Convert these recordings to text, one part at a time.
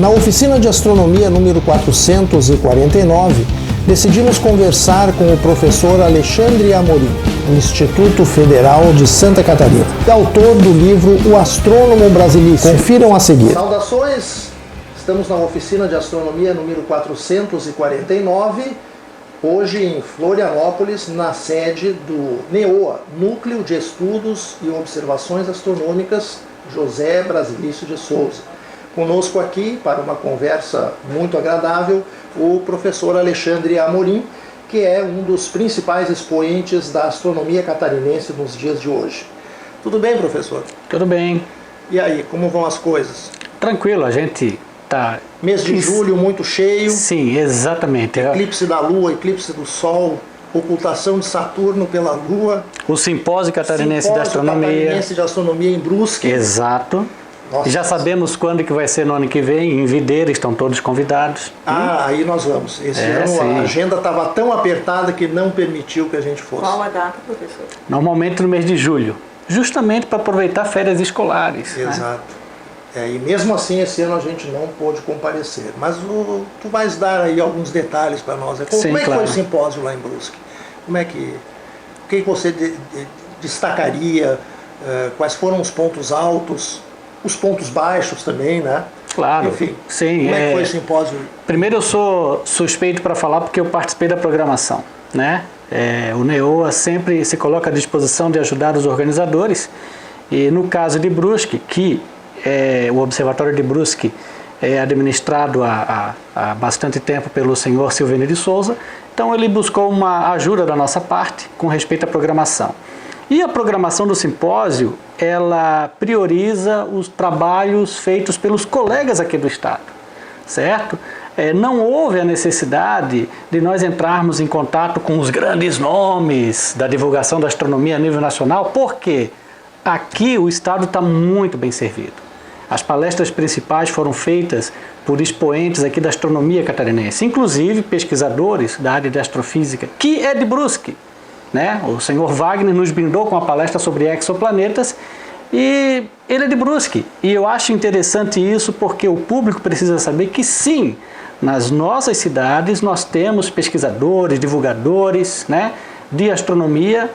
Na oficina de astronomia número 449, decidimos conversar com o professor Alexandre Amorim, do Instituto Federal de Santa Catarina, e autor do livro O Astrônomo Brasiliense. Confiram a seguir. Saudações! Estamos na oficina de astronomia número 449, hoje em Florianópolis, na sede do NEOA, Núcleo de Estudos e Observações Astronômicas José Brasilício de Souza. Conosco aqui, para uma conversa muito agradável, o professor Alexandre Amorim, que é um dos principais expoentes da astronomia catarinense nos dias de hoje. Tudo bem, professor? Tudo bem. E aí, como vão as coisas? Tranquilo, a gente tá... Mês de julho muito cheio. Sim, exatamente. Eclipse da Lua, eclipse do Sol, ocultação de Saturno pela Lua. O Simpósio Catarinense de Astronomia. Catarinense de Astronomia em Brusque. Exato. Nossa, já sabemos quando que vai ser no ano que vem, em Videira, estão todos convidados. Aí nós vamos. Esse ano sim. A agenda estava tão apertada que não permitiu que a gente fosse. Qual a data, professor? Normalmente no mês de julho, justamente para aproveitar férias escolares. Exato. Né? E mesmo assim esse ano a gente não pôde comparecer. Mas tu vais dar aí alguns detalhes para nós. Como é que foi o simpósio lá em Brusque? O que você destacaria? Quais foram os pontos altos? Os pontos baixos também, né? Claro. Enfim, sim, como é que foi o simpósio? Primeiro, eu sou suspeito para falar porque eu participei da programação, né? O NEOA sempre se coloca à disposição de ajudar os organizadores, e no caso de Brusque, que o Observatório de Brusque é administrado há bastante tempo pelo senhor Silvênio de Souza, então ele buscou uma ajuda da nossa parte com respeito à programação. E a programação do simpósio, ela prioriza os trabalhos feitos pelos colegas aqui do Estado, certo? Não houve a necessidade de nós entrarmos em contato com os grandes nomes da divulgação da astronomia a nível nacional, porque aqui o Estado está muito bem servido. As palestras principais foram feitas por expoentes aqui da astronomia catarinense, inclusive pesquisadores da área de astrofísica, que é de Brusque. Né? O senhor Wagner nos brindou com a palestra sobre exoplanetas e ele é de Brusque. E eu acho interessante isso porque o público precisa saber que sim, nas nossas cidades nós temos pesquisadores, divulgadores, né, de astronomia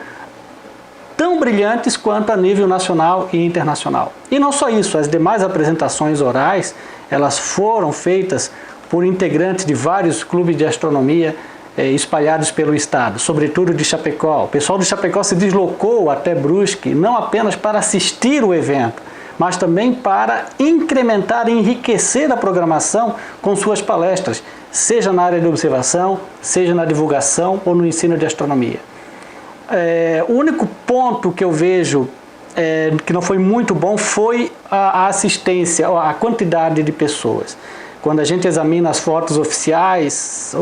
tão brilhantes quanto a nível nacional e internacional. E não só isso, as demais apresentações orais, elas foram feitas por integrantes de vários clubes de astronomia espalhados pelo estado, sobretudo de Chapecó. O pessoal de Chapecó se deslocou até Brusque, não apenas para assistir o evento, mas também para incrementar e enriquecer a programação com suas palestras, seja na área de observação, seja na divulgação ou no ensino de astronomia. O único ponto que eu vejo que não foi muito bom foi a assistência, a quantidade de pessoas. Quando a gente examina as fotos oficiais,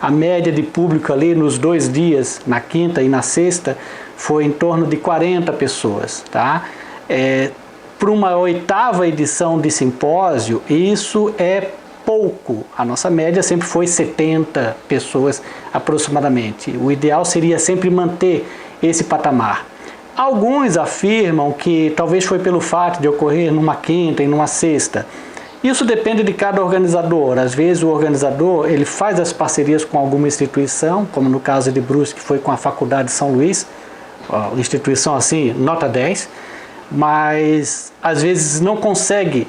a média de público ali nos 2 dias, na quinta e na sexta, foi em torno de 40 pessoas. Tá? Para uma 8ª edição de simpósio, isso é pouco. A nossa média sempre foi 70 pessoas aproximadamente. O ideal seria sempre manter esse patamar. Alguns afirmam que talvez foi pelo fato de ocorrer numa quinta e numa sexta. Isso depende de cada organizador. Às vezes o organizador ele faz as parcerias com alguma instituição, como no caso de Brusque foi com a Faculdade de São Luís, instituição assim, nota 10, mas às vezes não consegue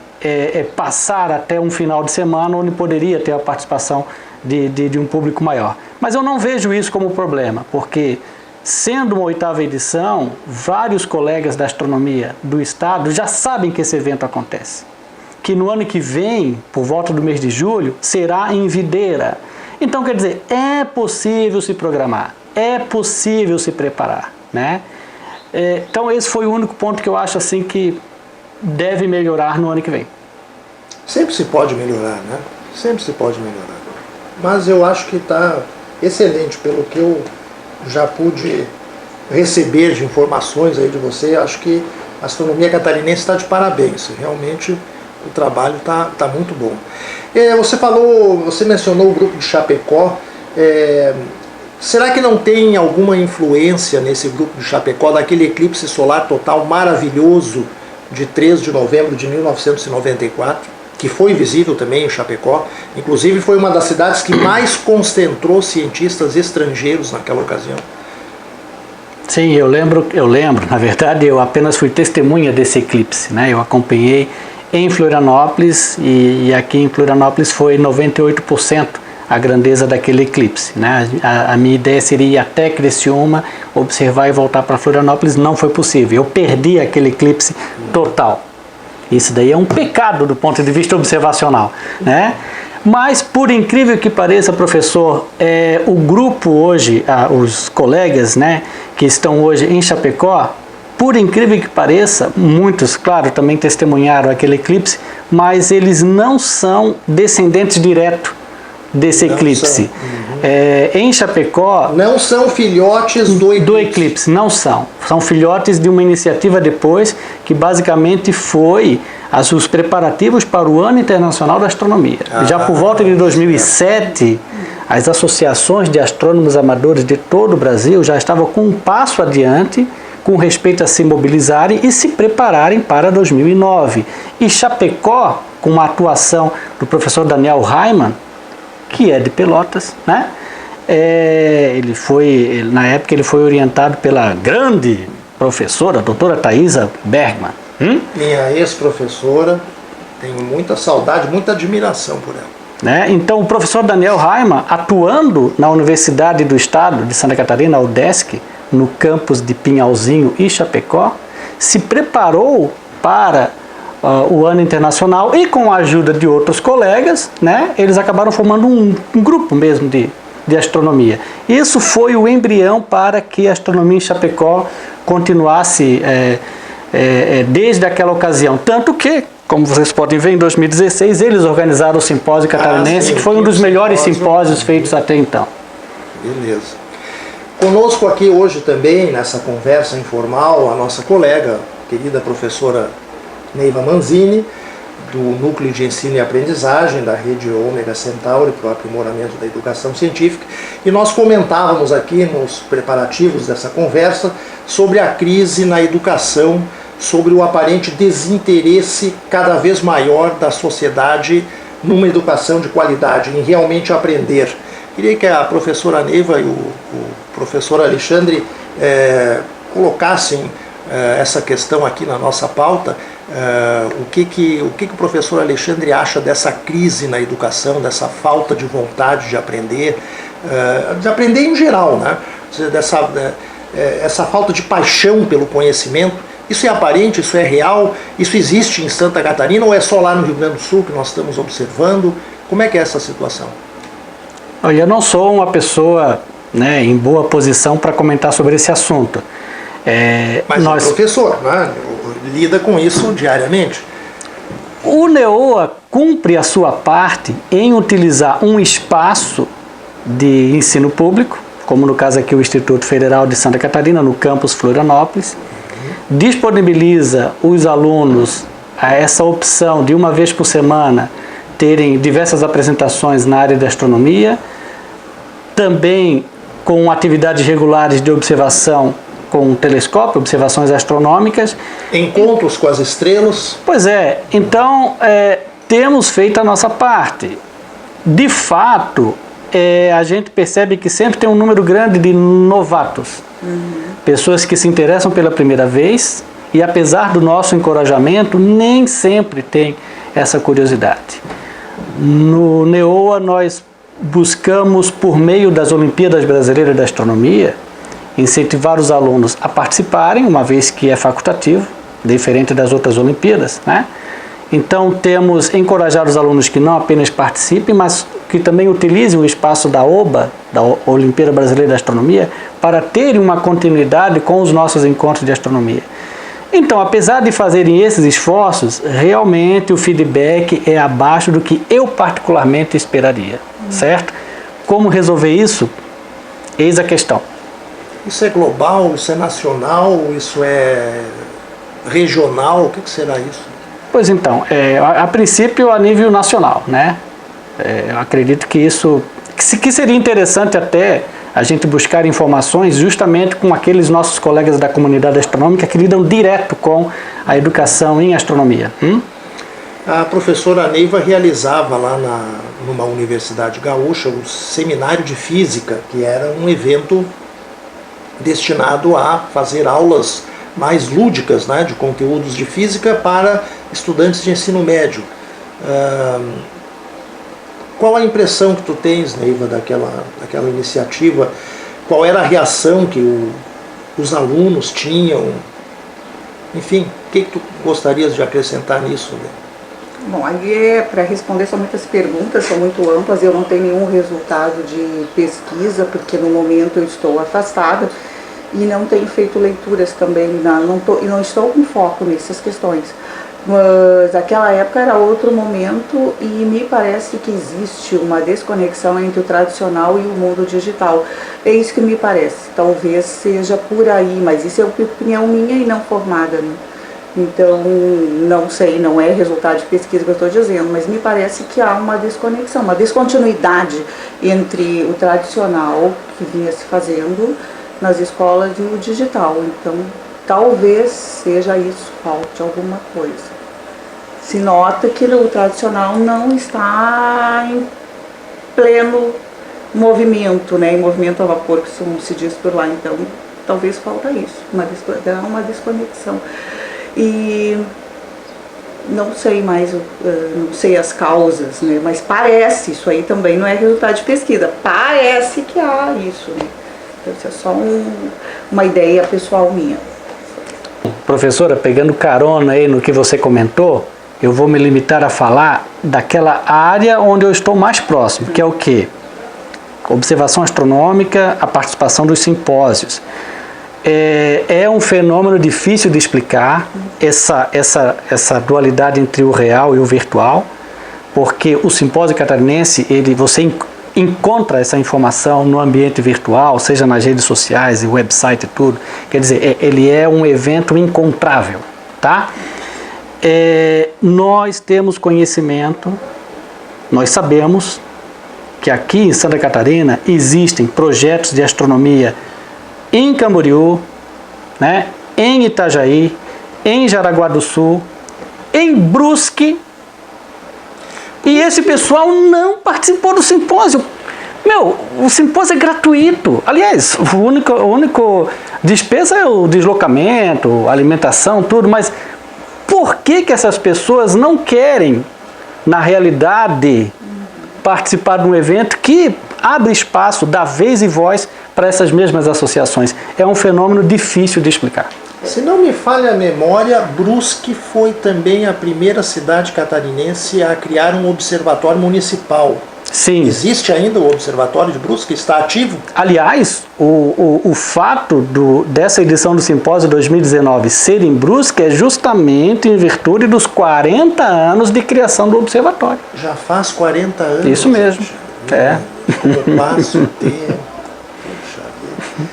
passar até um final de semana onde poderia ter a participação de um público maior. Mas eu não vejo isso como problema, porque sendo uma 8ª edição, vários colegas da astronomia do estado já sabem que esse evento acontece. Que no ano que vem, por volta do mês de julho, será em Videira. Então, quer dizer, é possível se programar, é possível se preparar, né? Então, esse foi o único ponto que eu acho assim que deve melhorar no ano que vem. Sempre se pode melhorar, né? Sempre se pode melhorar. Mas eu acho que está excelente, pelo que eu já pude receber de informações aí de você. Acho que a astronomia catarinense está de parabéns, realmente. O trabalho tá muito bom. Você mencionou o grupo de Chapecó. Será que não tem alguma influência nesse grupo de Chapecó daquele eclipse solar total maravilhoso de 3 de novembro de 1994? que foi visível também em Chapecó. Inclusive foi uma das cidades que mais concentrou cientistas estrangeiros naquela ocasião. Sim, eu lembro, na verdade eu apenas fui testemunha desse eclipse, né? Eu acompanhei em Florianópolis e aqui em Florianópolis foi 98% a grandeza daquele eclipse, né? A minha ideia seria ir até Criciúma, observar e voltar para Florianópolis, não foi possível, eu perdi aquele eclipse total. Isso daí é um pecado do ponto de vista observacional, né? Mas, por incrível que pareça, professor, o grupo hoje, os colegas, né, que estão hoje em Chapecó, por incrível que pareça, muitos, claro, também testemunharam aquele eclipse, mas eles não são descendentes direto desse eclipse. Em Chapecó... Não são filhotes do eclipse, não são. São filhotes de uma iniciativa depois, que basicamente foi os preparativos para o Ano Internacional da Astronomia. Já por volta de 2007, as associações de astrônomos amadores de todo o Brasil já estavam com um passo adiante com respeito a se mobilizarem e se prepararem para 2009. E Chapecó, com a atuação do professor Daniel Raimann, que é de Pelotas, né? Na época ele foi orientado pela grande professora, a doutora Thaisa Bergman. Minha ex-professora, tenho muita saudade, muita admiração por ela. Né? Então o professor Daniel Raimann, atuando na Universidade do Estado de Santa Catarina, a UDESC, no campus de Pinhalzinho e Chapecó, se preparou para o Ano Internacional e com a ajuda de outros colegas, né, eles acabaram formando um grupo mesmo de astronomia. Isso foi o embrião para que a astronomia em Chapecó continuasse desde aquela ocasião. Tanto que, como vocês podem ver, em 2016 eles organizaram o Simpósio Catarinense, que foi um dos melhores simpósios feitos até então. Beleza. Conosco aqui hoje também, nessa conversa informal, a nossa colega, querida professora Neiva Manzini, do Núcleo de Ensino e Aprendizagem da Rede Ômega Centauri para o aprimoramento da educação científica, e nós comentávamos aqui nos preparativos dessa conversa sobre a crise na educação, sobre o aparente desinteresse cada vez maior da sociedade numa educação de qualidade, em realmente aprender. Queria que a professora Neiva e o professor Alexandre colocassem essa questão aqui na nossa pauta. O que o professor Alexandre acha dessa crise na educação, dessa falta de vontade de aprender em geral, né? Essa falta de paixão pelo conhecimento. Isso é aparente, isso é real, isso existe em Santa Catarina ou é só lá no Rio Grande do Sul que nós estamos observando? Como é que é essa situação? Olha, eu não sou uma pessoa, né, em boa posição para comentar sobre esse assunto. Mas o professor, né, lida com isso diariamente. O NEOA cumpre a sua parte em utilizar um espaço de ensino público, como no caso aqui o Instituto Federal de Santa Catarina, no campus Florianópolis, disponibiliza os alunos a essa opção de uma vez por semana terem diversas apresentações na área de astronomia, também com atividades regulares de observação com telescópio, observações astronômicas. Encontros com as estrelas. Pois é, então temos feito a nossa parte. De fato, a gente percebe que sempre tem um número grande de novatos. Pessoas que se interessam pela primeira vez e, apesar do nosso encorajamento, nem sempre tem essa curiosidade. No NEOA nós buscamos, por meio das Olimpíadas Brasileiras de Astronomia, incentivar os alunos a participarem, uma vez que é facultativo, diferente das outras Olimpíadas, né? Então temos encorajar os alunos que não apenas participem, mas que também utilizem o espaço da OBA, da Olimpíada Brasileira de Astronomia, para terem uma continuidade com os nossos encontros de astronomia. Então, apesar de fazerem esses esforços, realmente o feedback é abaixo do que eu particularmente esperaria, certo? Como resolver isso? Eis a questão. Isso é global, isso é nacional, isso é regional, o que será isso? Pois então, a princípio a nível nacional, né? Eu acredito que isso, que seria interessante até a gente buscar informações justamente com aqueles nossos colegas da comunidade astronômica que lidam direto com a educação em astronomia. A professora Neiva realizava lá numa universidade gaúcha o seminário de física, que era um evento destinado a fazer aulas mais lúdicas, né, de conteúdos de física para estudantes de ensino médio. Qual a impressão que tu tens, Neiva, daquela iniciativa? Qual era a reação que os alunos tinham? Enfim, o que tu gostarias de acrescentar nisso, né? Bom, aí para responder são muitas perguntas, são muito amplas, eu não tenho nenhum resultado de pesquisa, porque no momento eu estou afastada e não tenho feito leituras também, não estou com foco nessas questões. Mas aquela época era outro momento e me parece que existe uma desconexão entre o tradicional e o mundo digital. É isso que me parece, talvez seja por aí, mas isso é uma opinião minha e não formada, né? Então, não sei, não é resultado de pesquisa que eu estou dizendo, mas me parece que há uma desconexão, uma descontinuidade entre o tradicional que vinha se fazendo nas escolas e o digital. Então, talvez seja isso, falte alguma coisa. Se nota que o tradicional não está em pleno movimento, né? Em movimento a vapor, que se diz por lá. Então, talvez falta isso, uma desconexão. E não sei mais, não sei as causas, né? Mas parece, isso aí também não é resultado de pesquisa, parece que há isso, né? Isso é só uma ideia pessoal minha. Professora, pegando carona aí no que você comentou, eu vou me limitar a falar daquela área onde eu estou mais próximo, que é o quê? Observação astronômica, a participação dos simpósios. É um fenômeno difícil de explicar, essa dualidade entre o real e o virtual, porque o simpósio catarinense, você encontra essa informação no ambiente virtual, seja nas redes sociais, website e tudo. Quer dizer, ele é um evento encontrável, tá? Nós temos conhecimento, nós sabemos que aqui em Santa Catarina existem projetos de astronomia em Camboriú, né, em Itajaí, em Jaraguá do Sul, em Brusque, e esse pessoal não participou do simpósio. O simpósio é gratuito. Aliás, a única despesa é o deslocamento, alimentação, tudo, mas por que essas pessoas não querem, na realidade, participar de um evento que abre espaço, dá vez e voz para essas mesmas associações? É um fenômeno difícil de explicar. Se não me falha a memória, Brusque foi também a primeira cidade catarinense a criar um observatório municipal. Sim. Existe ainda o Observatório de Brusque? Está ativo? Aliás, o fato dessa edição do Simpósio 2019 ser em Brusque é justamente em virtude dos 40 anos de criação do observatório. Já faz 40 anos? Isso mesmo. Como passa o tempo. Puxa vida.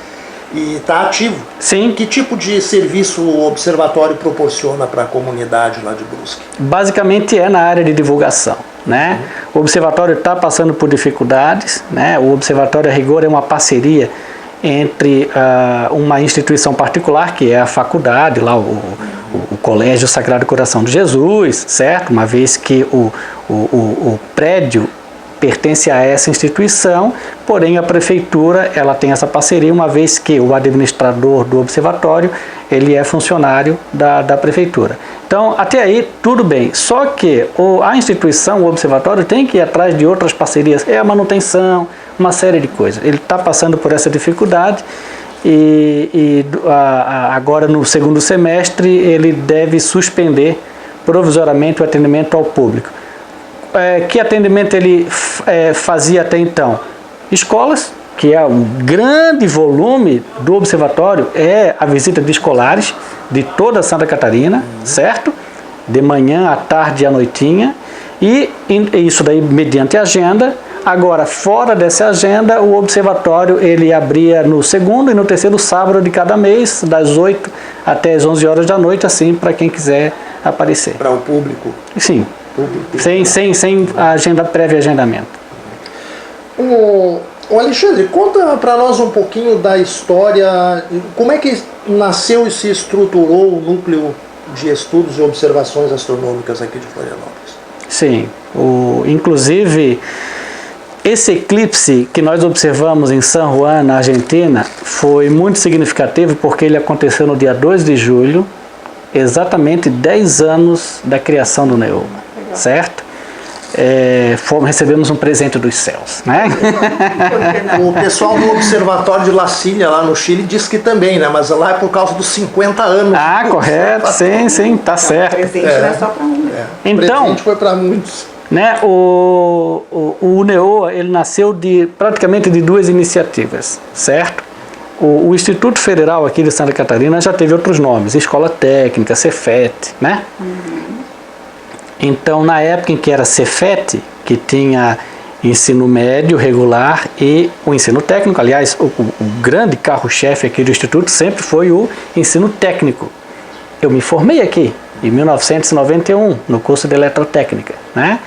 E está ativo? Sim. Que tipo de serviço o observatório proporciona para a comunidade lá de Brusque? Basicamente é na área de divulgação, né? O observatório está passando por dificuldades, né? O observatório, a rigor, é uma parceria entre uma instituição particular, que é a faculdade, lá o Colégio Sagrado Coração de Jesus, certo? Uma vez que o prédio pertence a essa instituição, porém a prefeitura ela tem essa parceria, uma vez que o administrador do observatório ele é funcionário da prefeitura. Então, até aí tudo bem, só que a instituição, o observatório, tem que ir atrás de outras parcerias, a manutenção, uma série de coisas. Ele está passando por essa dificuldade e agora no segundo semestre ele deve suspender provisoriamente o atendimento ao público. Que atendimento ele fazia até então? Escolas, que é um grande volume do observatório, é a visita de escolares de toda Santa Catarina, certo? De manhã, à tarde e à noitinha, e isso daí mediante agenda. Agora, fora dessa agenda, o observatório ele abria no segundo e no terceiro sábado de cada mês, das 8 até as 11 horas da noite, assim, para quem quiser aparecer. Para o público? Sim. Sem prévio agendamento. O Alexandre, conta para nós um pouquinho da história, como é que nasceu e se estruturou o núcleo de estudos e observações astronômicas aqui de Florianópolis. Sim, inclusive esse eclipse que nós observamos em San Juan, na Argentina, foi muito significativo porque ele aconteceu no dia 2 de julho, exatamente 10 anos da criação do NEO, certo? Recebemos um presente dos céus, né? O pessoal do Observatório de La Silla, lá no Chile, diz que também, né? Mas lá é por causa dos 50 anos. Ah, correto, sim, tá certo. O presente não é só para um. Então, o presente foi para muitos. Né, o NEOA, ele nasceu praticamente de duas iniciativas, certo? O Instituto Federal aqui de Santa Catarina já teve outros nomes, Escola Técnica, Cefet, né? Então, na época em que era Cefet, que tinha ensino médio regular e o ensino técnico, aliás, o grande carro-chefe aqui do Instituto sempre foi o ensino técnico. Eu me formei aqui em 1991, no curso de Eletrotécnica, né?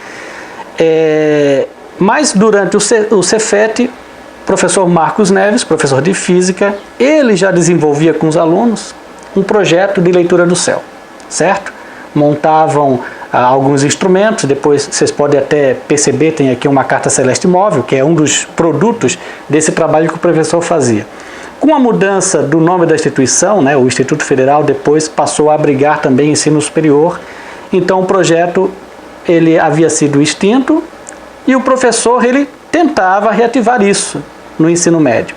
Mas durante o Cefet, o professor Marcos Neves, professor de Física, ele já desenvolvia com os alunos um projeto de leitura do céu, certo? Montavam alguns instrumentos, depois vocês podem até perceber, tem aqui uma carta celeste móvel, que é um dos produtos desse trabalho que o professor fazia. Com a mudança do nome da instituição, né, o Instituto Federal depois passou a abrigar também ensino superior, então o projeto ele havia sido extinto e o professor ele tentava reativar isso no ensino médio.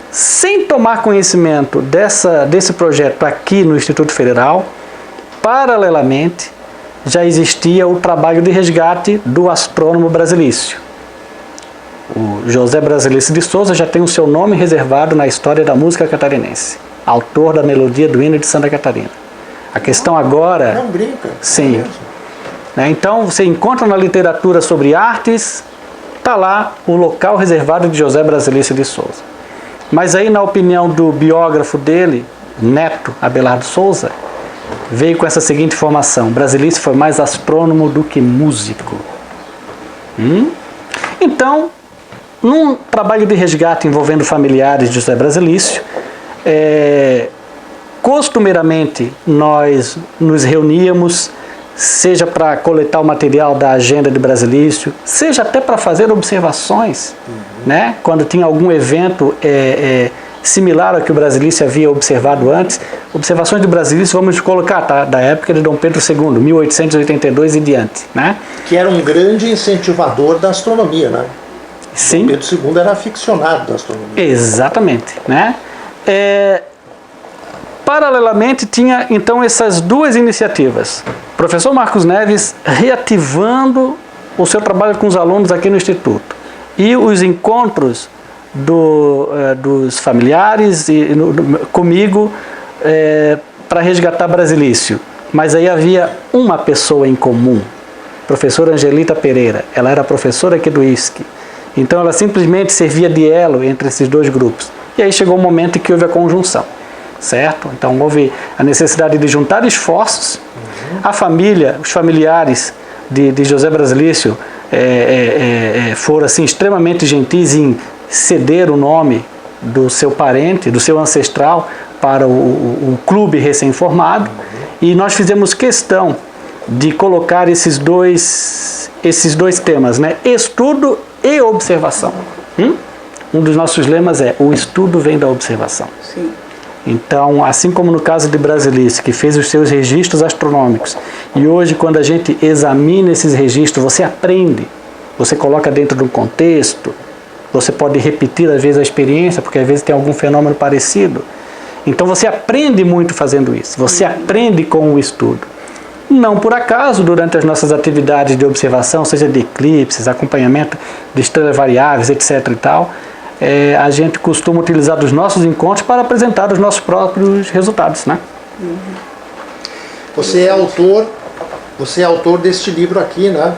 Sem tomar conhecimento desse projeto aqui no Instituto Federal, paralelamente já existia o trabalho de resgate do astrônomo Brasilício. O José Brasilício de Souza já tem o seu nome reservado na história da música catarinense, autor da melodia do hino de Santa Catarina. A questão agora... Não brinca. Sim. Então, você encontra na literatura sobre artes, está lá o local reservado de José Brasilício de Souza. Mas aí, na opinião do biógrafo dele, Neto Abelardo Souza, veio com essa seguinte informação: Brasilício foi mais astrônomo do que músico. Então, num trabalho de resgate envolvendo familiares de José Brasilício, costumeiramente nós nos reuníamos, seja para coletar o material da agenda de Brasilício, seja até para fazer observações, né? Quando tinha algum evento similar ao que o Brasilício havia observado antes. Observações de Brasilício, vamos colocar, tá? Da época de Dom Pedro II, 1882 e diante, né? Que era um grande incentivador da astronomia, né? Sim. Dom Pedro II era aficionado da astronomia. Exatamente, né? Paralelamente, tinha então essas duas iniciativas. O professor Marcos Neves reativando o seu trabalho com os alunos aqui no Instituto. E os encontros dos familiares comigo para resgatar Brasilício. Mas aí havia uma pessoa em comum, professora Angelita Pereira. Ela era professora aqui do ISC. Então ela simplesmente servia de elo entre esses dois grupos. E aí chegou o momento em que houve a conjunção, certo? Então houve a necessidade de juntar esforços. A família, os familiares de José Brasilício foram assim, extremamente gentis em ceder o nome do seu parente, do seu ancestral, para o clube recém-formado. E nós fizemos questão de colocar esses dois temas, né? Estudo e observação. Um dos nossos lemas é: o estudo vem da observação. Sim. Então, assim como no caso de Brasilício, que fez os seus registros astronômicos, e hoje, quando a gente examina esses registros, você aprende, você coloca dentro de um contexto, você pode repetir às vezes a experiência, porque às vezes tem algum fenômeno parecido. Então você aprende muito fazendo isso, você aprende com o estudo. Não por acaso, durante as nossas atividades de observação, seja de eclipses, acompanhamento de estrelas variáveis, etc. e tal, a gente costuma utilizar os nossos encontros para apresentar os nossos próprios resultados, né? Você é autor deste livro aqui, né?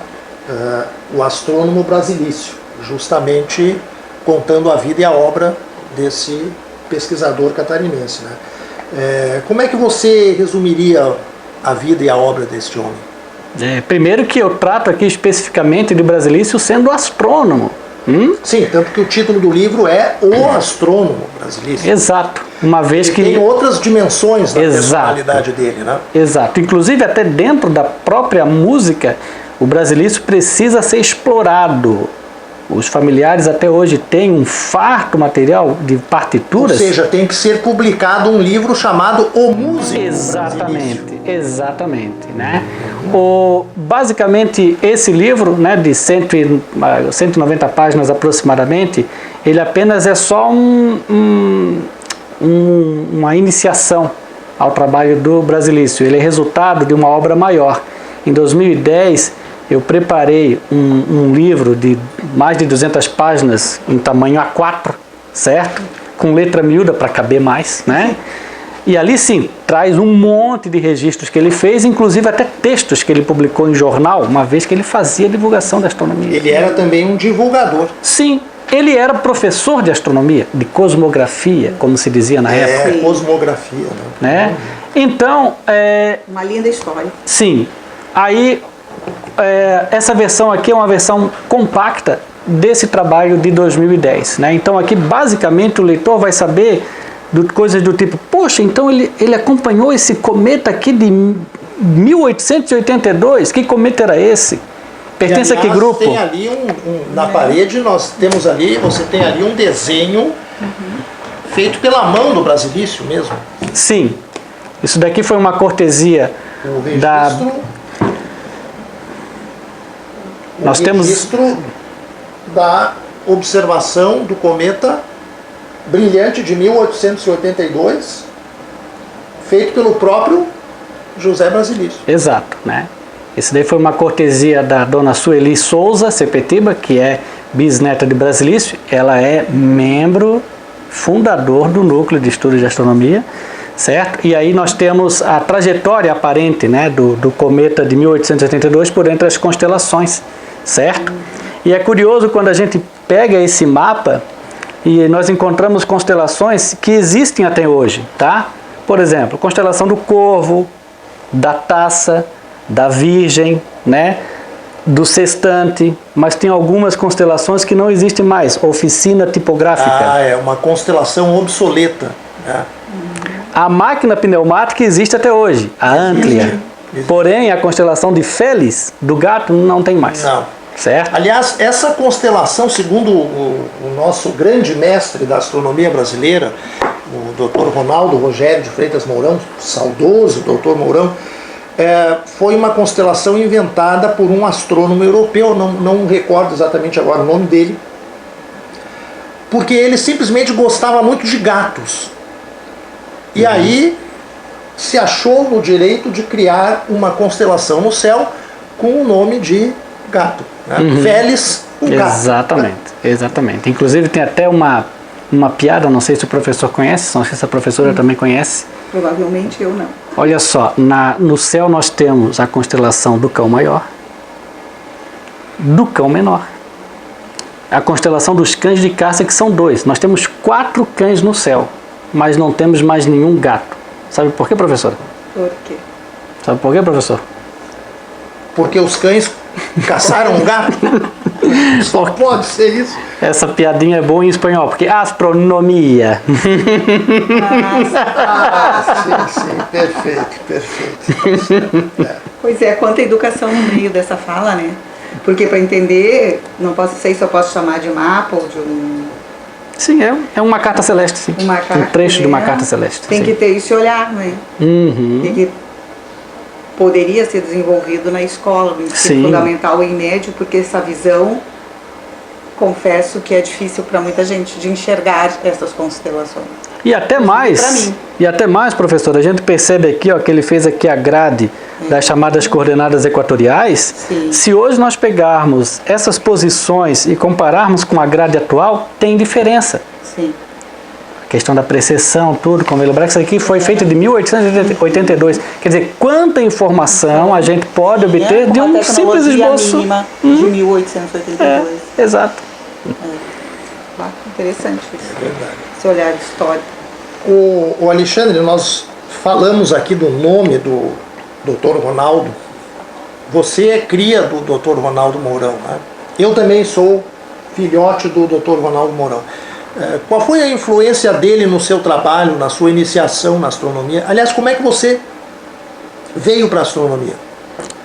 O Astrônomo Brasilício, justamente contando a vida e a obra desse pesquisador catarinense, né? Como é que você resumiria a vida e a obra deste homem? Primeiro que eu trato aqui especificamente de Brasilício sendo astrônomo. Sim, tanto que o título do livro é O Astrônomo Brasilício. Exato. Uma vez que tem outras dimensões da personalidade dele, né? Exato. Inclusive, até dentro da própria música, o Brasilício precisa ser explorado. Os familiares até hoje têm um farto material de partituras. Ou seja, tem que ser publicado um livro chamado O Músico. Exatamente, né? Basicamente, esse livro, né, de 190 páginas aproximadamente, ele apenas é só uma iniciação ao trabalho do Brasilício. Ele é resultado de uma obra maior. Em 2010, eu preparei um livro de mais de 200 páginas em tamanho A4, certo? Com letra miúda para caber mais, né? E ali sim, traz um monte de registros que ele fez, inclusive até textos que ele publicou em jornal, uma vez que ele fazia divulgação da astronomia. Ele era também um divulgador. Sim, ele era professor de astronomia, de cosmografia, como se dizia na época. Cosmografia, né? Então... uma linda história. Sim, aí... essa versão aqui é uma versão compacta desse trabalho de 2010, né? Então aqui basicamente o leitor vai saber coisas do tipo, poxa, então ele acompanhou esse cometa aqui de 1882, que cometa era esse? Pertence a que grupo? Tem ali na parede, você tem ali um desenho feito pela mão do Brasilício mesmo. Sim, isso daqui foi uma cortesia registro da observação do cometa brilhante de 1882, feito pelo próprio José Brasilício. Exato, né? Esse daí foi uma cortesia da dona Sueli Souza Sepetiba, que é bisneta de Brasilício. Ela é membro fundador do Núcleo de Estudos de Astronomia, certo? E aí nós temos a trajetória aparente, né, do cometa de 1882 por entre as constelações, certo? E é curioso quando a gente pega esse mapa e nós encontramos constelações que existem até hoje, tá? Por exemplo, constelação do Corvo, da Taça, da Virgem, né? Do Sextante, mas tem algumas constelações que não existem mais. Oficina tipográfica. É uma constelação obsoleta, né? A máquina pneumática existe até hoje, a Antlia. Porém, a constelação de Félix, do gato, não tem mais. Não. Certo? Aliás, essa constelação, segundo o nosso grande mestre da astronomia brasileira, o Dr. Ronaldo Rogério de Freitas Mourão, saudoso Dr. Mourão, foi uma constelação inventada por um astrônomo europeu, não recordo exatamente agora o nome dele, porque ele simplesmente gostava muito de gatos. E aí se achou no direito de criar uma constelação no céu com o nome de gato, né? Félix, o gato. Exatamente. Inclusive tem até uma piada, não sei se o professor conhece, não sei se a professora também conhece. Provavelmente eu não. Olha só, no céu nós temos a constelação do Cão Maior, do Cão Menor, a constelação dos Cães de Caça, que são 2. Nós temos 4 cães no céu, mas não temos mais nenhum gato. Sabe por quê, professora? Por quê? Sabe por quê, professor? Porque os cães caçaram um gato? Só pode ser isso. Essa piadinha é boa em espanhol, porque astronomia. Sim, perfeito. Pois é, quanta educação no meio dessa fala, né? Porque para entender, não sei se eu posso chamar de mapa ou de um... Sim, é uma carta celeste, sim. Um trecho de uma carta celeste. Tem que ter esse olhar, né? Tem que poderia ser desenvolvido na escola, no ensino fundamental e médio, porque essa visão, confesso que é difícil para muita gente de enxergar essas constelações. E até mais, professor, a gente percebe aqui, ó, que ele fez aqui a grade das chamadas coordenadas equatoriais. Sim. Se hoje nós pegarmos essas posições e compararmos com a grade atual, tem diferença. Sim. Questão da precessão, tudo, como lembrar que isso aqui foi feito de 1882. Quer dizer, quanta informação a gente pode obter de um simples esboço mínima de 1882. Exato. Interessante isso. Esse olhar histórico. O Alexandre, nós falamos aqui do nome do Dr. Ronaldo. Você é cria do Dr. Ronaldo Mourão, né? Eu também sou filhote do Dr. Ronaldo Mourão. Qual foi a influência dele no seu trabalho, na sua iniciação na astronomia? Aliás, como é que você veio para a astronomia?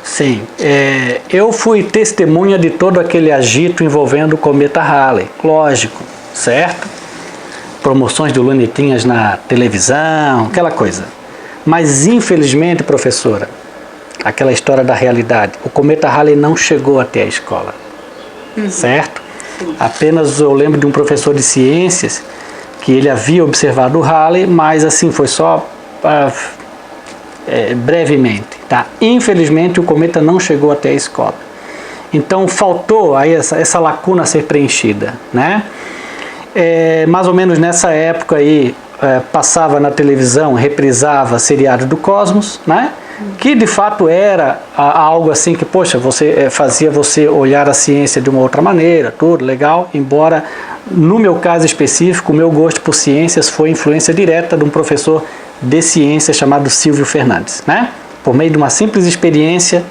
Sim, eu fui testemunha de todo aquele agito envolvendo o cometa Halley, lógico, certo? Promoções do Lunetinhas na televisão, aquela coisa. Mas infelizmente, professora, aquela história da realidade, o cometa Halley não chegou até a escola, certo? Apenas eu lembro de um professor de ciências que ele havia observado o Halley, mas assim, foi só brevemente, tá? Infelizmente o cometa não chegou até a escola. Então faltou aí essa lacuna a ser preenchida, né? Mais ou menos nessa época aí, passava na televisão, reprisava seriado do Cosmos, né? Que de fato era algo assim que, poxa, fazia você olhar a ciência de uma outra maneira, tudo legal, embora no meu caso específico, o meu gosto por ciências foi influência direta de um professor de ciências chamado Silvio Fernandes, né? Por meio de uma simples experiência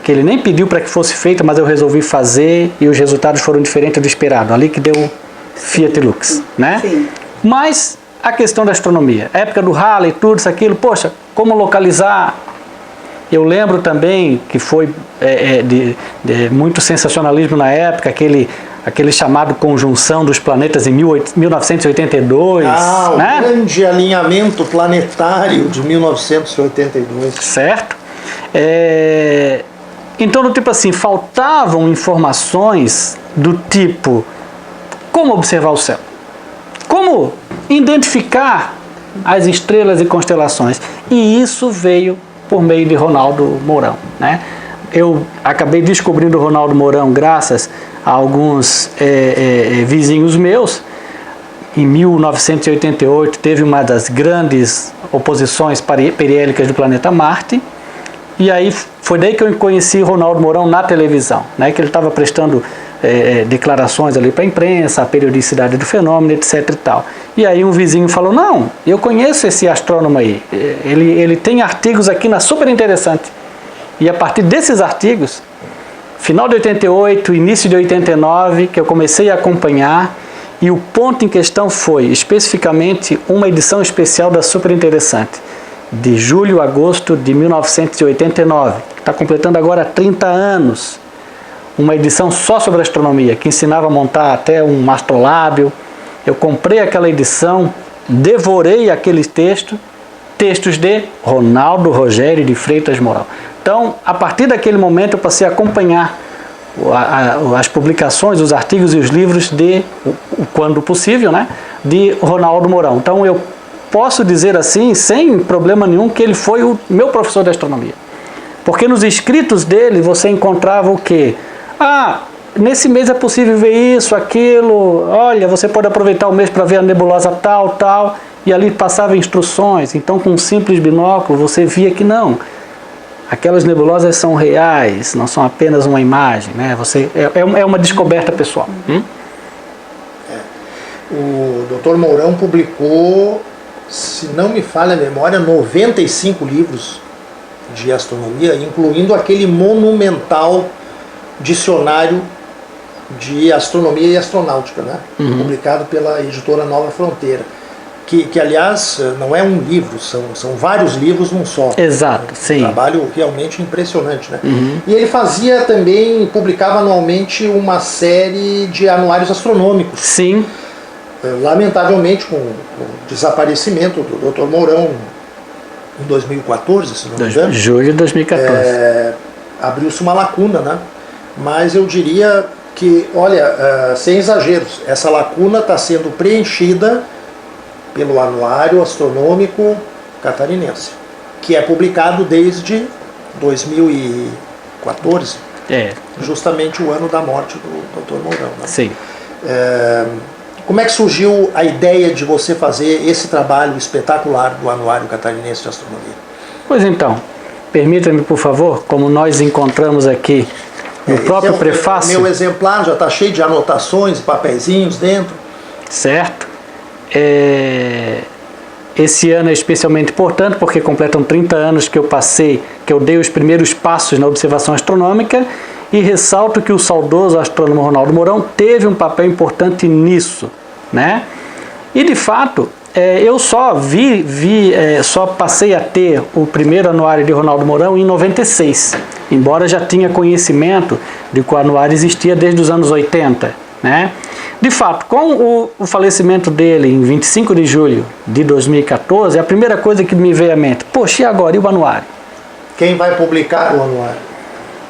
que ele nem pediu para que fosse feita, mas eu resolvi fazer e os resultados foram diferentes do esperado, ali que deu Fiat Lux, né? Sim. Mas a questão da astronomia, época do Halley, tudo isso, aquilo, poxa, como localizar? Eu lembro também que foi de muito sensacionalismo na época, aquele chamado conjunção dos planetas em 1982. Né? O grande alinhamento planetário de 1982. Certo? Então, do tipo assim, faltavam informações do tipo como observar o céu, como identificar as estrelas e constelações. E isso veio por meio de Ronaldo Mourão, né? Eu acabei descobrindo o Ronaldo Mourão graças a alguns vizinhos meus. Em 1988 teve uma das grandes oposições periélicas do planeta Marte, e aí foi daí que eu conheci Ronaldo Mourão na televisão, né? Que ele estava prestando declarações ali para a imprensa, a periodicidade do fenômeno, etc e tal. E aí um vizinho falou, não, eu conheço esse astrônomo aí, ele tem artigos aqui na Super Interessante. E a partir desses artigos, final de 88, início de 89, que eu comecei a acompanhar, e o ponto em questão foi, especificamente, uma edição especial da Super Interessante, de julho a agosto de 1989, que está completando agora 30 anos. Uma edição só sobre astronomia, que ensinava a montar até um astrolábio. Eu comprei aquela edição, devorei aqueles textos de Ronaldo Rogério de Freitas Moral. Então, a partir daquele momento, eu passei a acompanhar as publicações, os artigos e os livros quando possível, né, de Ronaldo Mourão. Então, eu posso dizer assim, sem problema nenhum, que ele foi o meu professor de astronomia. Porque nos escritos dele, você encontrava o quê? Nesse mês é possível ver isso, aquilo, olha, você pode aproveitar o mês para ver a nebulosa tal, tal, e ali passava instruções. Então, com um simples binóculo, você via que não, aquelas nebulosas são reais, não são apenas uma imagem, né? É uma descoberta pessoal. O Dr. Mourão publicou, se não me falha a memória, 95 livros de astronomia, incluindo aquele monumental dicionário de astronomia e astronáutica, né? Publicado pela editora Nova Fronteira, que aliás não é um livro, são vários livros num só. Exato, sim. Um trabalho realmente impressionante, né? E ele fazia também, publicava anualmente uma série de anuários astronômicos. Sim. Lamentavelmente, com o desaparecimento do Dr. Mourão em 2014, se não me engano. Julho de 2014. Abriu-se uma lacuna, né? Mas eu diria que, olha, sem exageros, essa lacuna está sendo preenchida pelo Anuário Astronômico Catarinense, que é publicado desde 2014, justamente o ano da morte do Dr. Mourão, né? Sim. Como é que surgiu a ideia de você fazer esse trabalho espetacular do Anuário Catarinense de Astronomia? Pois então, permita-me, por favor, como nós encontramos aqui no próprio prefácio. Meu exemplar já está cheio de anotações, papeizinhos dentro. Certo. Esse ano é especialmente importante porque completam 30 anos que eu dei os primeiros passos na observação astronômica, e ressalto que o saudoso astrônomo Ronaldo Mourão teve um papel importante nisso, né? E de fato, eu só só passei a ter o primeiro anuário de Ronaldo Mourão em 96, embora já tinha conhecimento de que o anuário existia desde os anos 80, né? De fato, com o falecimento dele em 25 de julho de 2014, a primeira coisa que me veio à mente, poxa, e agora, e o anuário? Quem vai publicar o anuário?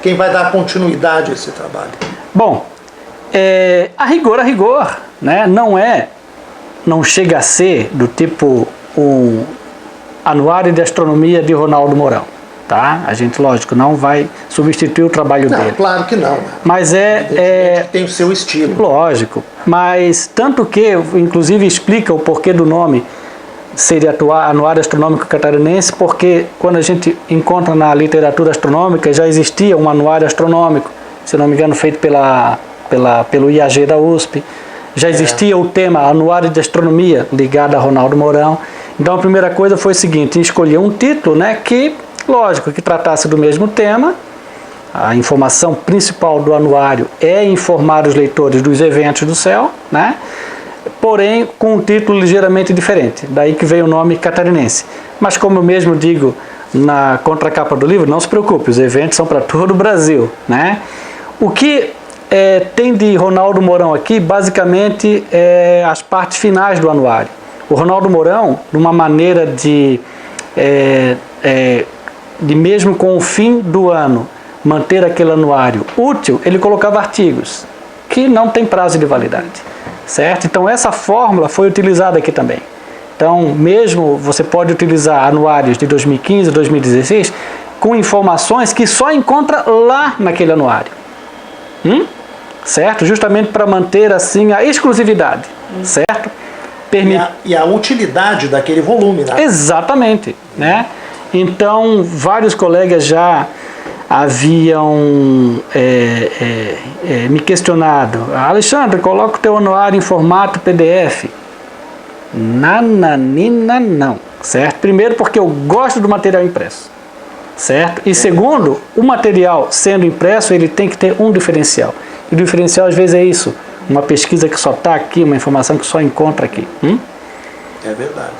Quem vai dar continuidade a esse trabalho? Bom, a rigor, né? Não chega a ser do tipo o Anuário de Astronomia de Ronaldo Mourão, tá? A gente, lógico, não vai substituir o trabalho dele. Claro que não. Mas tem o seu estilo. Lógico, mas tanto que, inclusive, explica o porquê do nome seria Anuário Astronômico Catarinense, porque quando a gente encontra na literatura astronômica, já existia um anuário astronômico, se não me engano, feito pelo IAG da USP. Já existia o tema Anuário de Astronomia, ligado a Ronaldo Mourão. Então a primeira coisa foi o seguinte, escolher um título, né, que, lógico, que tratasse do mesmo tema. A informação principal do anuário é informar os leitores dos eventos do céu, né, porém com um título ligeiramente diferente. Daí que veio o nome Catarinense. Mas como eu mesmo digo na contracapa do livro, não se preocupe, os eventos são para todo o Brasil, né. O que tem de Ronaldo Mourão aqui, basicamente, as partes finais do anuário. O Ronaldo Mourão, de uma maneira de mesmo com o fim do ano, manter aquele anuário útil, ele colocava artigos, que não tem prazo de validade, certo? Então essa fórmula foi utilizada aqui também. Então, mesmo você pode utilizar anuários de 2015, 2016, com informações que só encontra lá naquele anuário. Certo? Justamente para manter assim a exclusividade, certo? E a utilidade daquele volume, né? Exatamente, né? Então, vários colegas já haviam me questionado, Alexandre, coloca o teu anuário em formato PDF. Nananina não, certo? Primeiro porque eu gosto do material impresso, certo? E segundo, o material sendo impresso, ele tem que ter um diferencial. E o diferencial às vezes é isso, uma pesquisa que só está aqui, uma informação que só encontra aqui. É verdade.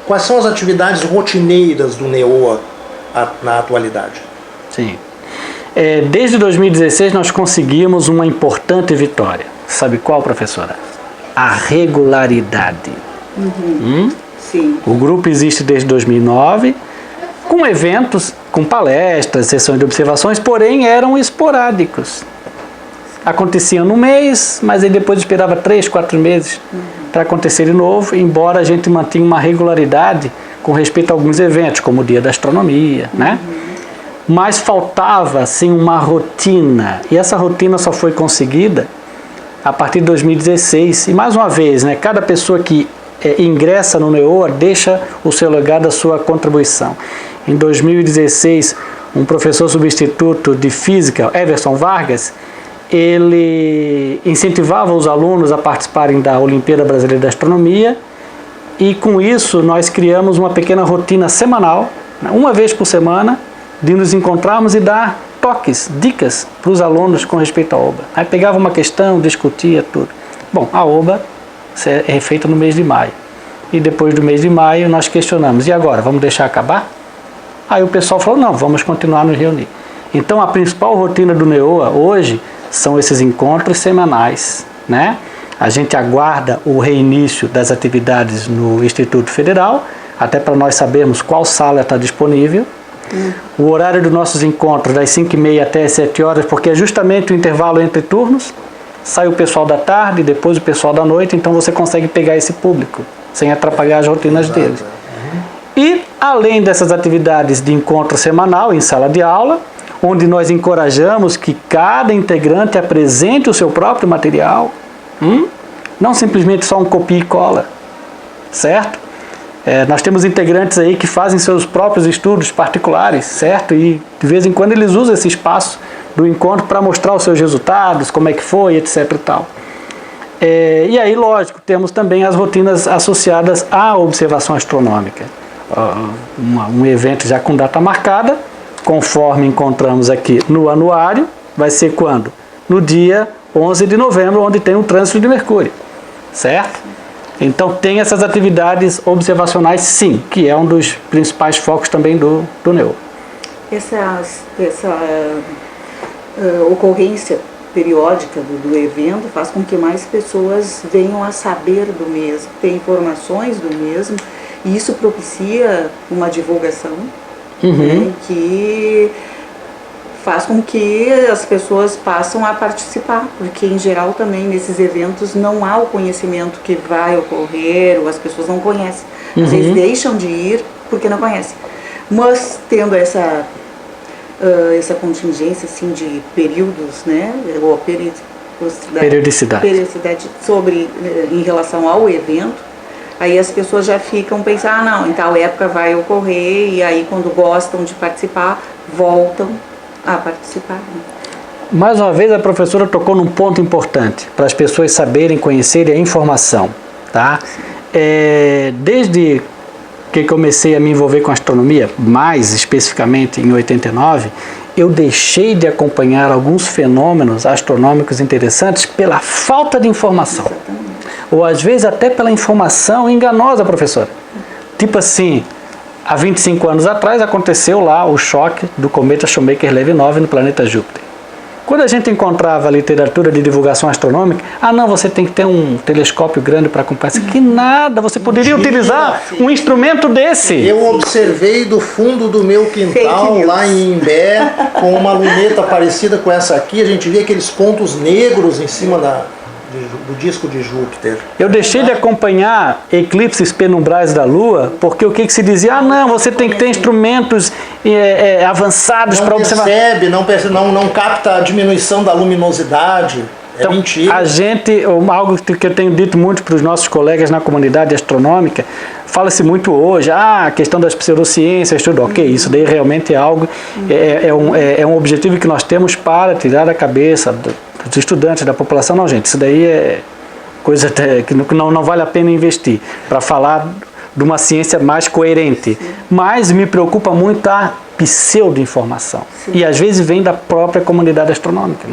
Quais são as atividades rotineiras do NEOA na atualidade? Sim. Desde 2016 nós conseguimos uma importante vitória. Sabe qual, professora? A regularidade. Sim. O grupo existe desde 2009, com eventos, com palestras, sessões de observações, porém eram esporádicos. Aconteciam no mês, mas aí depois esperava 3, 4 meses para acontecer de novo, embora a gente mantinha uma regularidade com respeito a alguns eventos, como o Dia da Astronomia, né? Mas faltava, assim, uma rotina, e essa rotina só foi conseguida a partir de 2016, e mais uma vez, né, cada pessoa que ingressa no NEOA deixa o seu legado, a sua contribuição. Em 2016, um professor substituto de física, Everson Vargas, ele incentivava os alunos a participarem da Olimpíada Brasileira de Astronomia, e com isso nós criamos uma pequena rotina semanal, uma vez por semana, de nos encontrarmos e dar toques, dicas para os alunos com respeito à OBA. Aí pegava uma questão, discutia tudo. Bom, a OBA é feita no mês de maio. E depois do mês de maio nós questionamos, e agora, vamos deixar acabar? Aí o pessoal falou, não, vamos continuar nos reunir. Então a principal rotina do NEOA hoje são esses encontros semanais, né? A gente aguarda o reinício das atividades no Instituto Federal, até para nós sabermos qual sala está disponível. O horário dos nossos encontros das 5h30 até as 7 horas, porque é justamente o intervalo entre turnos. Sai o pessoal da tarde, depois o pessoal da noite, então você consegue pegar esse público, sem atrapalhar as rotinas deles. E, além dessas atividades de encontro semanal em sala de aula, onde nós encorajamos que cada integrante apresente o seu próprio material, não simplesmente só um copia e cola, certo? Nós temos integrantes aí que fazem seus próprios estudos particulares, certo? E de vez em quando eles usam esse espaço do encontro para mostrar os seus resultados, como é que foi, etc e tal. E aí, lógico, temos também as rotinas associadas à observação astronômica. Um evento já com data marcada, conforme encontramos aqui no anuário, vai ser quando? No dia 11 de novembro, onde tem o trânsito de Mercúrio, certo? Então tem essas atividades observacionais, sim, que é um dos principais focos também do NEO. Essa ocorrência periódica do evento faz com que mais pessoas venham a saber do mesmo, ter informações do mesmo, e isso propicia uma divulgação, né, que faz com que as pessoas passem a participar, porque em geral também nesses eventos não há o conhecimento que vai ocorrer, ou as pessoas não conhecem. Às vezes deixam de ir porque não conhecem. Mas tendo essa contingência assim, de períodos, né, ou periodicidade em relação ao evento, aí as pessoas já ficam pensando, não, em tal época vai ocorrer, e aí quando gostam de participar, voltam a participar. Mais uma vez a professora tocou num ponto importante, para as pessoas saberem, conhecerem a informação, tá? Desde que comecei a me envolver com astronomia, mais especificamente em 89, eu deixei de acompanhar alguns fenômenos astronômicos interessantes pela falta de informação. Exatamente. Ou às vezes até pela informação enganosa, professora. Tipo assim, há 25 anos atrás aconteceu lá o choque do cometa Shoemaker-Levy 9 no planeta Júpiter. Quando a gente encontrava a literatura de divulgação astronômica, não, você tem que ter um telescópio grande para acompanhar isso. Que nada, você poderia utilizar um instrumento desse. Eu observei do fundo do meu quintal, lá em Imbé, com uma luneta parecida com essa aqui, a gente via aqueles pontos negros em cima do disco de Júpiter. Eu deixei de acompanhar eclipses penumbrais da Lua, porque o que se dizia? Não, você tem que ter instrumentos avançados para observar. Não capta a diminuição da luminosidade. Então, mentira. Algo que eu tenho dito muito para os nossos colegas na comunidade astronômica, fala-se muito hoje, a questão das pseudociências, tudo, ok, isso daí realmente é algo, é um objetivo que nós temos para tirar da cabeça dos estudantes, da população. Não, gente, isso daí é coisa que não vale a pena investir, para falar de uma ciência mais coerente. Mas me preocupa muito a pseudo-informação. E às vezes vem da própria comunidade astronômica.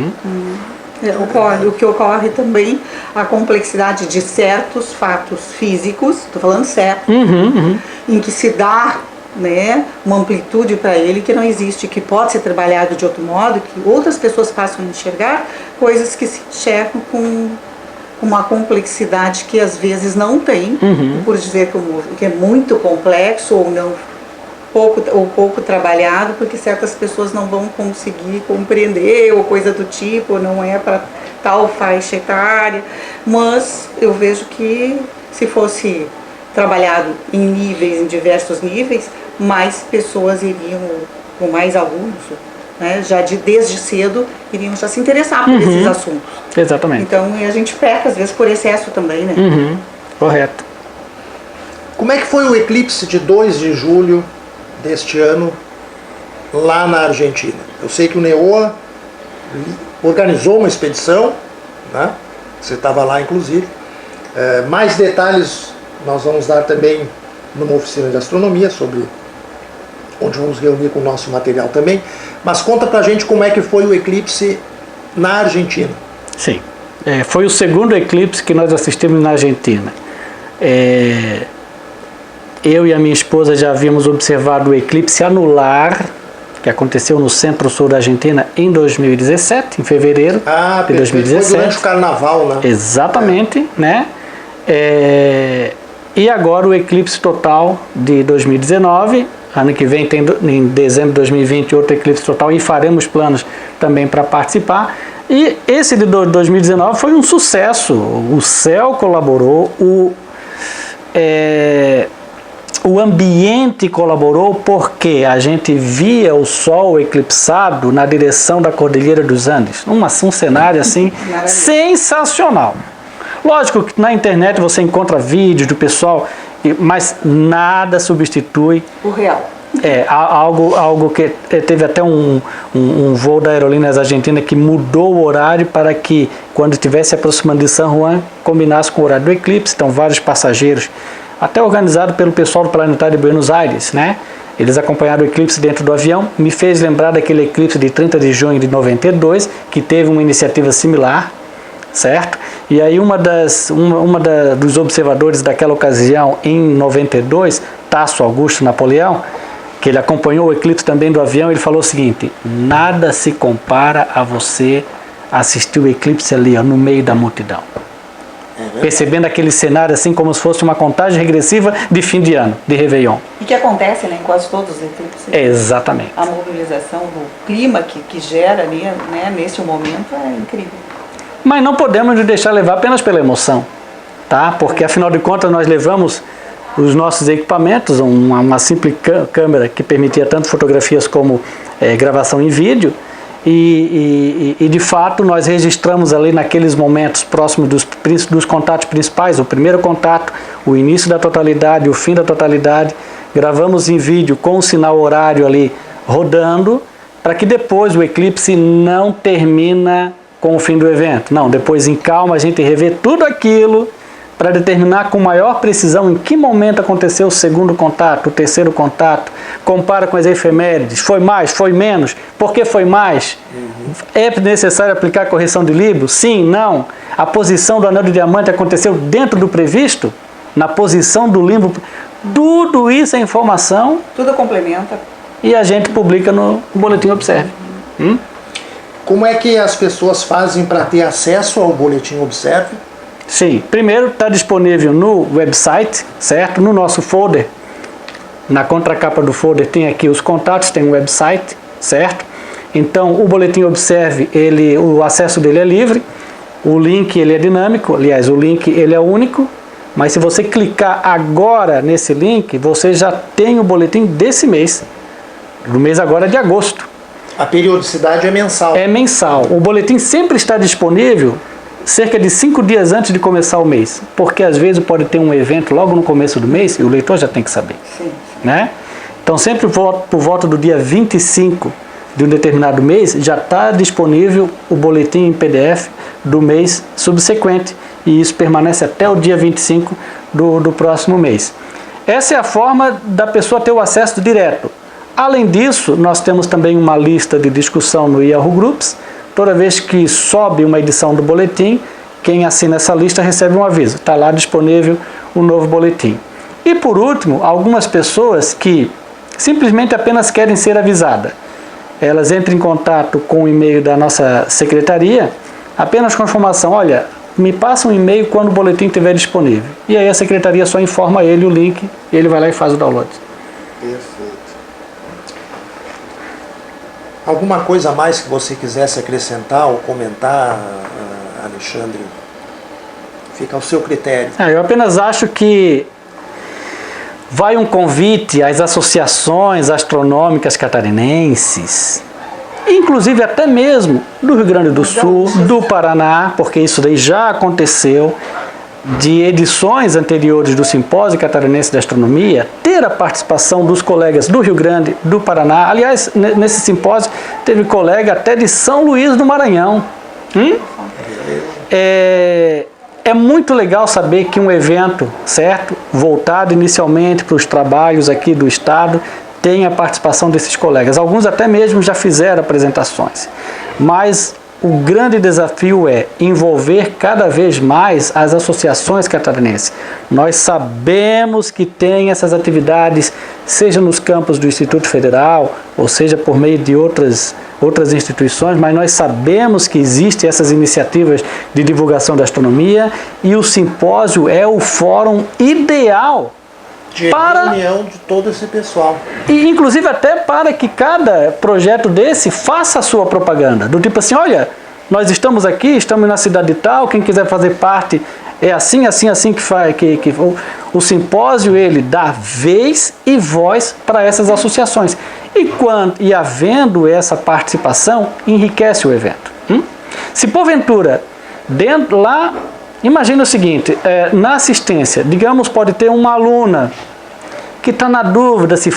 O que ocorre também, a complexidade de certos fatos físicos, estou falando certo, em que se dá, né, uma amplitude para ele que não existe, que pode ser trabalhado de outro modo, que outras pessoas passam a enxergar coisas que se enxergam com uma complexidade que às vezes não tem, por dizer que é muito complexo ou pouco trabalhado, porque certas pessoas não vão conseguir compreender ou coisa do tipo, não é para tal faixa etária, mas eu vejo que se fosse trabalhado em diversos níveis, mais pessoas iriam, ou mais alunos, né, desde cedo, iriam já se interessar por esses assuntos. Exatamente. Então a gente peca às vezes por excesso também, né? Correto. Como é que foi o eclipse de 2 de julho deste ano lá na Argentina? Eu sei que o NEOA organizou uma expedição, né? Você estava lá inclusive. Mais detalhes nós vamos dar também numa oficina de astronomia, onde vamos reunir com o nosso material também. Mas conta pra gente como é que foi o eclipse na Argentina. Sim, foi o segundo eclipse que nós assistimos na Argentina. Eu e a minha esposa já havíamos observado o eclipse anular, que aconteceu no centro-sul da Argentina em 2017, em fevereiro de 2017. Foi durante o carnaval, né? Exatamente, né? E agora o eclipse total de 2019, ano que vem tem em dezembro de 2020 outro eclipse total, e faremos planos também para participar. E esse de 2019 foi um sucesso, o céu colaborou, o ambiente colaborou, porque a gente via o Sol eclipsado na direção da Cordilheira dos Andes, um cenário assim sensacional. Lógico que na internet você encontra vídeos do pessoal, mas nada substitui o real. Algo que teve até um voo da Aerolíneas Argentina que mudou o horário para que, quando estivesse aproximando de San Juan, combinasse com o horário do eclipse. Então vários passageiros, até organizado pelo pessoal do Planetário de Buenos Aires, né, Eles acompanharam o eclipse dentro do avião, me fez lembrar daquele eclipse de 30 de junho de 92, que teve uma iniciativa similar, certo? E aí dos observadores daquela ocasião, em 92, Tasso Augusto Napoleão, que ele acompanhou o eclipse também do avião, ele falou o seguinte: nada se compara a você assistir o eclipse ali, ó, no meio da multidão. Percebendo aquele cenário assim como se fosse uma contagem regressiva de fim de ano, de Réveillon. E que acontece, né, em quase todos os eclipses. Exatamente. A mobilização do clima que gera ali, né, neste momento é incrível. Mas não podemos nos deixar levar apenas pela emoção, tá? Porque afinal de contas nós levamos os nossos equipamentos, uma simples câmera que permitia tanto fotografias como gravação em vídeo, e de fato nós registramos ali naqueles momentos próximos dos contatos principais, o primeiro contato, o início da totalidade, o fim da totalidade, gravamos em vídeo com o sinal horário ali rodando, para que depois o eclipse não termina com o fim do evento. Não, depois em calma a gente revê tudo aquilo para determinar com maior precisão em que momento aconteceu o segundo contato, o terceiro contato, compara com as efemérides, foi mais, foi menos, por que foi mais? É necessário aplicar correção de Libra? Sim, não. A posição do anel de diamante aconteceu dentro do previsto? Na posição do limbo? Tudo isso é informação. Tudo complementa. E a gente publica no Boletim Observe. Como é que as pessoas fazem para ter acesso ao Boletim Observe? Sim, primeiro está disponível no website, certo? No nosso folder, na contracapa do folder tem aqui os contatos, tem um website, certo? Então o Boletim Observe, o acesso dele é livre, o link ele é dinâmico, aliás o link ele é único, mas se você clicar agora nesse link, você já tem o boletim desse mês, do mês agora de agosto. A periodicidade é mensal. É mensal. O boletim sempre está disponível cerca de 5 dias antes de começar o mês, porque às vezes pode ter um evento logo no começo do mês e o leitor já tem que saber. Sim. Né? Então sempre por volta do dia 25 de um determinado mês já está disponível o boletim em PDF do mês subsequente e isso permanece até o dia 25 do próximo mês. Essa é a forma da pessoa ter o acesso direto. Além disso, nós temos também uma lista de discussão no Yahoo Groups. Toda vez que sobe uma edição do boletim, quem assina essa lista recebe um aviso. Está lá disponível o novo boletim. E por último, algumas pessoas que simplesmente apenas querem ser avisadas. Elas entram em contato com o e-mail da nossa secretaria, apenas com a informação: olha, me passa um e-mail quando o boletim estiver disponível. E aí a secretaria só informa ele o link, e ele vai lá e faz o download. Perfeito. Alguma coisa a mais que você quisesse acrescentar ou comentar, Alexandre? Fica ao seu critério. Eu apenas acho que vai um convite às associações astronômicas catarinenses, inclusive até mesmo do Rio Grande do Sul, do Paraná, porque isso daí já aconteceu, de edições anteriores do Simpósio Catarinense de Astronomia, ter a participação dos colegas do Rio Grande, do Paraná. Aliás, nesse simpósio teve colega até de São Luís do Maranhão. É muito legal saber que um evento, certo, voltado inicialmente para os trabalhos aqui do Estado, tem a participação desses colegas. Alguns até mesmo já fizeram apresentações. Mas o grande desafio é envolver cada vez mais as associações catarinenses. Nós sabemos que tem essas atividades, seja nos campos do Instituto Federal, ou seja por meio de outras instituições, mas nós sabemos que existem essas iniciativas de divulgação da astronomia e o simpósio é o fórum ideal de reunião de todo esse pessoal. E inclusive até para que cada projeto desse faça a sua propaganda. Do tipo assim, olha, nós estamos aqui, estamos na cidade tal, quem quiser fazer parte é assim que faz. O simpósio ele dá vez e voz para essas associações. E havendo essa participação, enriquece o evento. Se porventura, lá, imagina o seguinte, na assistência, digamos, pode ter uma aluna que está na dúvida se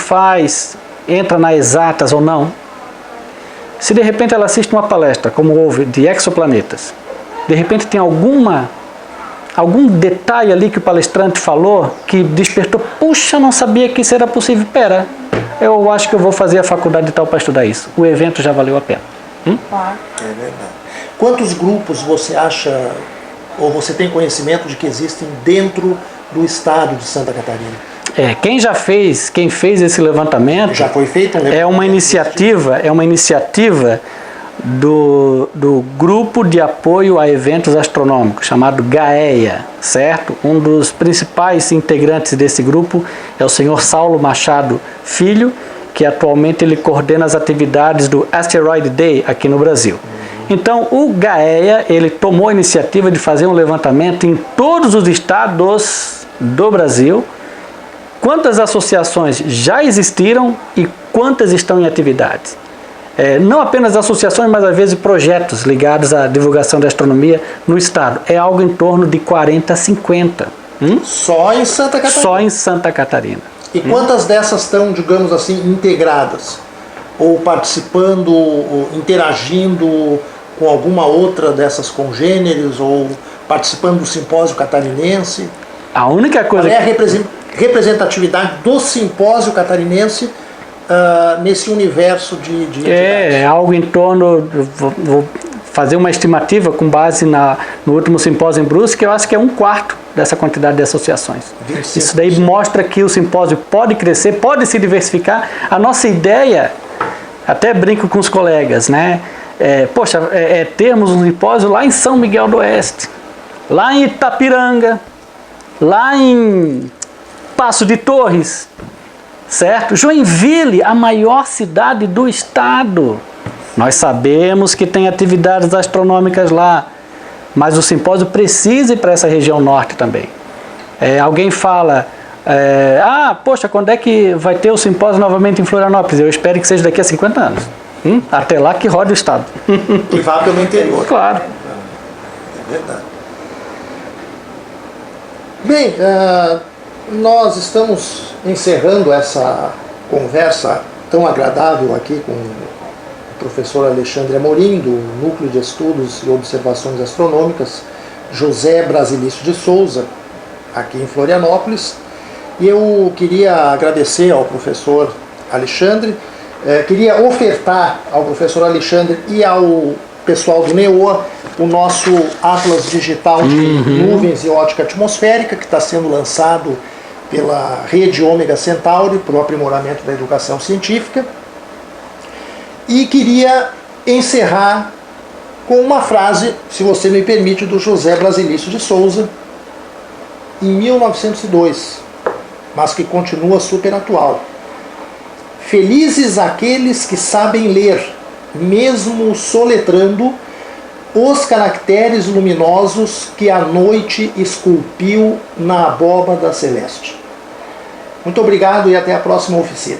entra na exatas ou não. Se de repente ela assiste uma palestra, como houve, de exoplanetas, de repente tem algum detalhe ali que o palestrante falou que despertou, puxa, não sabia que isso era possível. Pera, eu acho que eu vou fazer a faculdade tal para estudar isso. O evento já valeu a pena. Claro. É verdade. Quantos grupos você acha, ou você tem conhecimento de que existem dentro do estado de Santa Catarina? Quem fez esse levantamento, Já foi feito um levantamento? é uma iniciativa do Grupo de Apoio a Eventos Astronômicos, chamado GAEA, certo? Um dos principais integrantes desse grupo é o senhor Saulo Machado Filho, que atualmente ele coordena as atividades do Asteroid Day aqui no Brasil. Então, o GAEA, ele tomou a iniciativa de fazer um levantamento em todos os estados do Brasil, quantas associações já existiram e quantas estão em atividade. Não apenas associações, mas às vezes projetos ligados à divulgação da astronomia no estado. É algo em torno de 40 a 50. Só em Santa Catarina? Só em Santa Catarina. E quantas dessas estão, digamos assim, integradas? Ou participando, ou interagindo com alguma outra dessas congêneres, ou participando do simpósio catarinense? A única coisa... Qual é a representatividade do simpósio catarinense nesse universo de atividades? É algo em torno... Vou fazer uma estimativa com base no último simpósio em Brusque, eu acho que é 1/4 dessa quantidade de associações. 25%. Isso daí mostra que o simpósio pode crescer, pode se diversificar. A nossa ideia, até brinco com os colegas, né? Termos um simpósio lá em São Miguel do Oeste, lá em Itapiranga, lá em Passo de Torres, certo? Joinville, a maior cidade do estado. Nós sabemos que tem atividades astronômicas lá, mas o simpósio precisa ir para essa região norte também. Alguém fala, poxa, quando é que vai ter o simpósio novamente em Florianópolis? Eu espero que seja daqui a 50 anos. Até lá que rode o estado. E vá pelo interior. Claro. É verdade. Bem, nós estamos encerrando essa conversa tão agradável aqui com o professor Alexandre Amorim, do Núcleo de Estudos e Observações Astronômicas José Brasilício de Souza, aqui em Florianópolis. E eu queria agradecer ao professor Alexandre, queria ofertar ao professor Alexandre e ao pessoal do NEOA o nosso Atlas Digital de Nuvens e Ótica Atmosférica, que está sendo lançado pela Rede Ômega Centauri para o aprimoramento da educação científica. E queria encerrar com uma frase, se você me permite, do José Brasilício de Souza, em 1902, mas que continua super atual. Felizes aqueles que sabem ler, mesmo soletrando, os caracteres luminosos que a noite esculpiu na abóbada celeste. Muito obrigado e até a próxima oficina.